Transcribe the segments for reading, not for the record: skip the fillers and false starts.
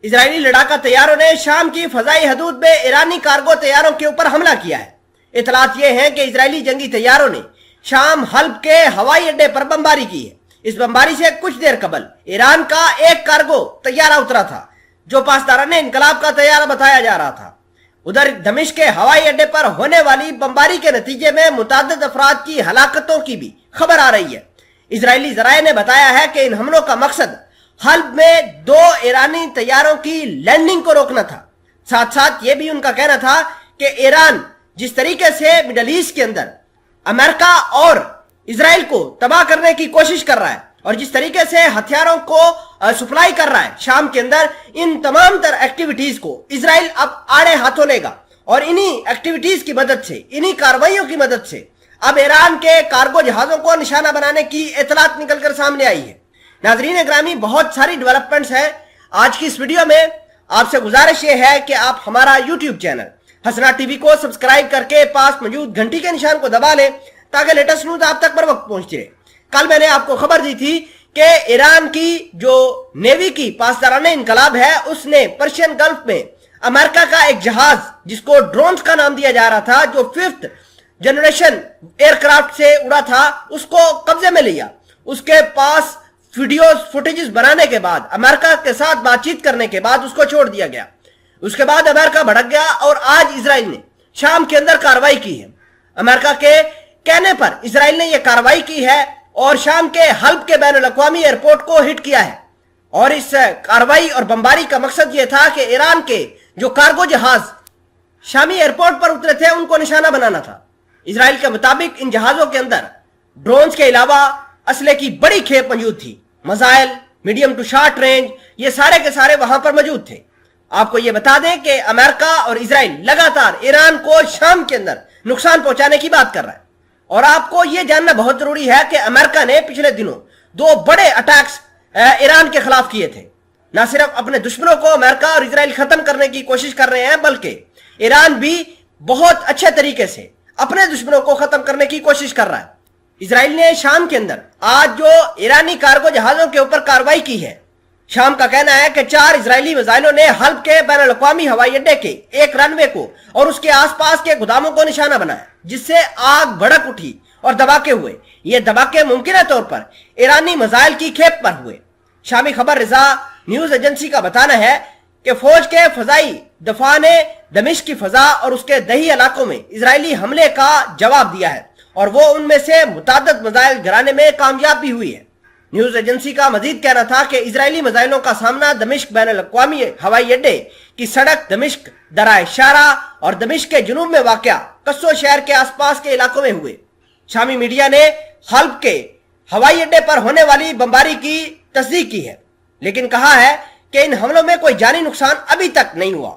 اسرائیلی لڑاکا طیاروں نے شام کی فضائی حدود میں ایرانی کارگو طیاروں کے اوپر حملہ کیا ہے۔ اطلاعات یہ ہیں کہ اسرائیلی جنگی طیاروں نے شام حلب کے ہوائی اڈے پر بمباری کی ہے۔ اس بمباری سے کچھ دیر قبل ایران کا ایک کارگو طیارہ اترا تھا جو پاسداران انقلاب کا طیارہ بتایا جا رہا تھا۔ ادھر دمشق کے ہوائی اڈے پر ہونے والی بمباری کے نتیجے میں متعدد افراد کی ہلاکتوں کی بھی خبر آ رہی ہے۔ اسرائیلی ذرائع نے بتایا ہے کہ ان حملوں کا مقصد حلب میں 2 ایرانی طیاروں کی لینڈنگ کو روکنا تھا۔ ساتھ ساتھ یہ بھی ان کا کہنا تھا کہ ایران جس طریقے سے مڈل ایسٹ کے اندر امریکہ اور اسرائیل کو تباہ کرنے کی کوشش کر رہا ہے اور جس طریقے سے ہتھیاروں کو سپلائی کر رہا ہے شام کے اندر، ان تمام تر ایکٹیویٹیز کو اسرائیل اب آڑے ہاتھوں لے گا اور انہی ایکٹیویٹیز کی مدد سے، انہی کارروائیوں کی مدد سے اب ایران کے کارگو جہازوں کو نشانہ بنانے کی اطلاعات نکل کر سامنے آئی ہے۔ ناظرین گرامی، بہت ساری ڈیولپمنٹس ہیں۔ آج کی اس ویڈیو میں آپ سے گزارش یہ ہے کہ آپ ہمارا یوٹیوب چینل حسنا ٹی وی کو سبسکرائب کر کے پاس موجود گھنٹی کے نشان کو دبا لیں تاکہ لیٹسٹ نیوز آپ تک بر وقت پہنچتی رہے۔ کل میں نے آپ کو خبر دی تھی کہ ایران کی جو نیوی کی پاسداران انقلاب ہے اس نے پرشین گلف میں امریکہ کا ایک جہاز جس کو ڈرونز کا نام دیا جا رہا تھا، جو 5th جنریشن ایئر کرافٹ سے اڑا تھا، اس کو قبضے میں لیا۔ اس کے پاس ویڈیوز فوٹیجز بنانے کے بعد، امریکہ کے ساتھ بات چیت کرنے کے بعد اس کو چھوڑ دیا گیا۔ اس کے بعد امریکہ بھڑک گیا اور آج اسرائیل نے شام کے اندر کارروائی کی ہے۔ امریکہ کے کہنے پر اسرائیل نے یہ کارروائی کی ہے اور شام کے حلب کے بین الاقوامی ایئرپورٹ کو ہٹ کیا ہے۔ اور اس کارروائی اور بمباری کا مقصد یہ تھا کہ ایران کے جو کارگو جہاز شامی ایئرپورٹ پر اترے تھے ان کو نشانہ بنانا تھا۔ اسرائیل کے مطابق ان جہازوں کے اندر ڈرونز کے علاوہ اسلحے کی بڑی کھیپ موجود تھی، missile, medium to short range, یہ سارے کے سارے وہاں پر موجود تھے۔ آپ کو یہ بتا دیں کہ امریکہ اور اسرائیل لگاتار ایران کو شام کے اندر نقصان پہنچانے کی بات کر رہا ہے۔ اور آپ کو یہ جاننا بہت ضروری ہے کہ امریکہ نے پچھلے دنوں 2 بڑے اٹیکس ایران کے خلاف کیے تھے۔ نہ صرف اپنے دشمنوں کو امریکہ اور اسرائیل ختم کرنے کی کوشش کر رہے ہیں بلکہ ایران بھی بہت اچھے طریقے سے اپنے دشمنوں کو ختم کرنے کی کوشش کر رہا ہے۔ اسرائیل نے شام کے اندر آج جو ایرانی کارگو جہازوں کے اوپر کارروائی کی ہے، شام کا کہنا ہے کہ 4 اسرائیلی میزائلوں نے حلب کے بین الاقوامی ہوائی اڈے کے ایک رن وے کو اور اس کے آس پاس کے گوداموں کو نشانہ بنایا، جس سے آگ بھڑک اٹھی اور دھماکے ہوئے۔ یہ دھماکے ممکنہ طور پر ایرانی میزائل کی کھیپ پر ہوئے۔ شامی خبر رضا نیوز ایجنسی کا بتانا ہے کہ فوج کے فضائی دفاع نے دمشق کی فضا اور اس کے دیہی علاقوں میں اسرائیلی حملے کا جواب دیا ہے اور وہ ان میں سے متعدد میزائل گرانے میں کامیاب بھی ہوئی ہے۔ نیوز ایجنسی کا مزید کہنا تھا کہ اسرائیلی میزائلوں کا سامنا دمشق بین الاقوامی ہوائی اڈے کی سڑک، دمشق درائے شارع اور دمشق کے جنوب میں واقع قصو شہر کے آس پاس کے علاقوں میں ہوئے۔ شامی میڈیا نے حلب کے ہوائی اڈے پر ہونے والی بمباری کی تصدیق کی ہے لیکن کہا ہے کہ ان حملوں میں کوئی جانی نقصان ابھی تک نہیں ہوا،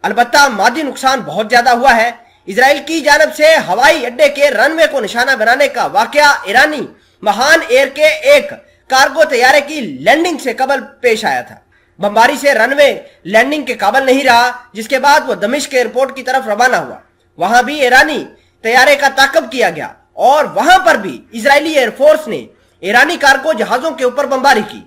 البتہ مادی نقصان بہت زیادہ ہوا ہے۔ اسرائیل کی جانب سے ہوائی اڈے کے رن وے کو نشانہ بنانے کا واقعہ ایرانی مہان ایئر کے ایک کارگو طیارے کی لینڈنگ سے قبل پیش آیا تھا۔ بمباری سے رن وے لینڈنگ کے قابل نہیں رہا، جس کے بعد وہ دمشق کے ایئرپورٹ کی طرف روانہ ہوا۔ وہاں بھی ایرانی طیارے کا تعاقب کیا گیا اور وہاں پر بھی اسرائیلی ایئر فورس نے ایرانی کارگو جہازوں کے اوپر بمباری کی۔